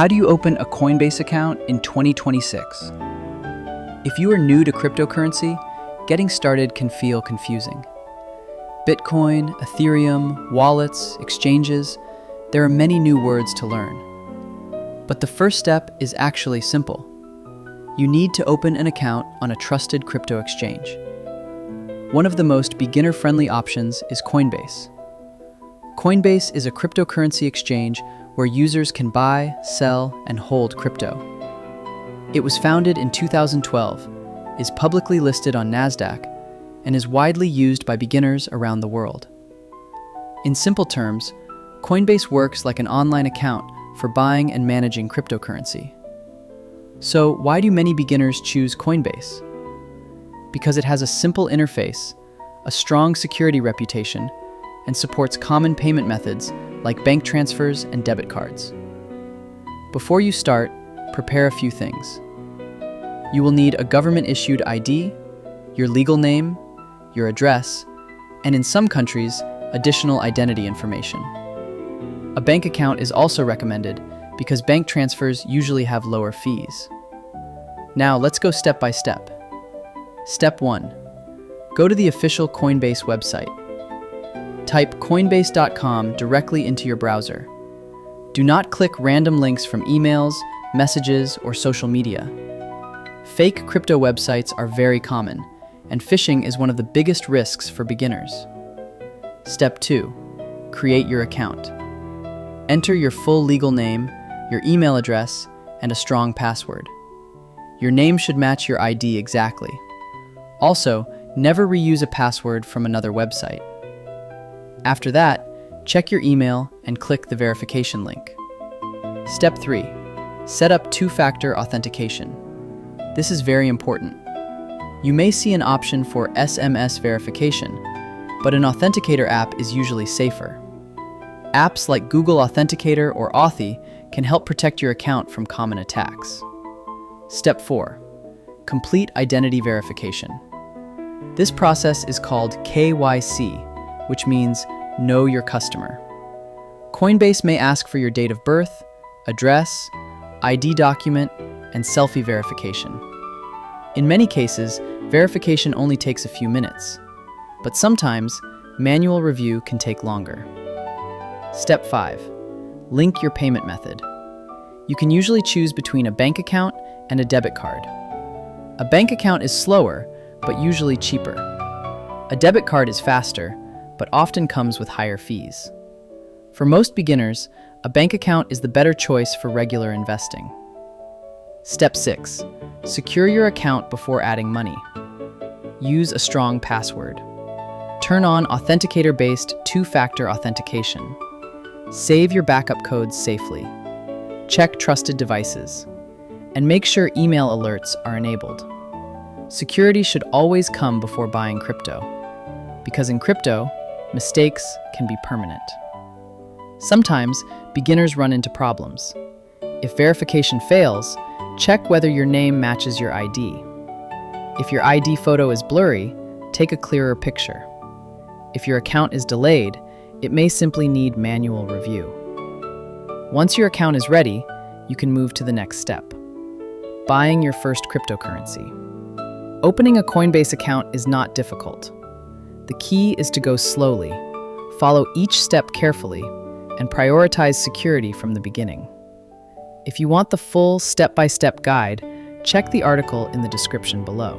How do you open a Coinbase account in 2026? If you are new to cryptocurrency, getting started can feel confusing. Bitcoin, Ethereum, wallets, exchanges, there are many new words to learn. But the first step is actually simple. You need to open an account on a trusted crypto exchange. One of the most beginner-friendly options is Coinbase. Coinbase is a cryptocurrency exchange where users can buy, sell, and hold crypto. It was founded in 2012, is publicly listed on Nasdaq, and is widely used by beginners around the world. In simple terms, Coinbase works like an online account for buying and managing cryptocurrency. So why do many beginners choose Coinbase? Because it has a simple interface, a strong security reputation, and supports common payment methods like bank transfers and debit cards. Before you start, prepare a few things. You will need a government-issued ID, your legal name, your address, and in some countries, additional identity information. A bank account is also recommended because bank transfers usually have lower fees. Now let's go step by step. Step 1. Go to the official Coinbase website. Type coinbase.com directly into your browser. Do not click random links from emails, messages, or social media. Fake crypto websites are very common, and phishing is one of the biggest risks for beginners. Step 2. Create your account. Enter your full legal name, your email address, and a strong password. Your name should match your ID exactly. Also, never reuse a password from another website. After that, check your email and click the verification link. Step 3. Set up two-factor authentication. This is very important. You may see an option for SMS verification, but an authenticator app is usually safer. Apps like Google Authenticator or Authy can help protect your account from common attacks. Step 4. Complete identity verification. This process is called KYC, which means Know Your Customer. Coinbase may ask for your date of birth, address, ID document, and selfie verification. In many cases, verification only takes a few minutes, but sometimes manual review can take longer. Step 5. Link your payment method. You can usually choose between a bank account and a debit card. A bank account is slower, but usually cheaper. A debit card is faster, but often comes with higher fees. For most beginners, a bank account is the better choice for regular investing. Step 6. Secure your account before adding money. Use a strong password. Turn on authenticator-based two-factor authentication. Save your backup codes safely. Check trusted devices. And make sure email alerts are enabled. Security should always come before buying crypto, because in crypto, mistakes can be permanent. Sometimes, beginners run into problems. If verification fails, check whether your name matches your ID. If your ID photo is blurry, take a clearer picture. If your account is delayed, it may simply need manual review. Once your account is ready, you can move to the next step: buying your first cryptocurrency. Opening a Coinbase account is not difficult. The key is to go slowly, follow each step carefully, and prioritize security from the beginning. If you want the full step-by-step guide, check the article in the description below.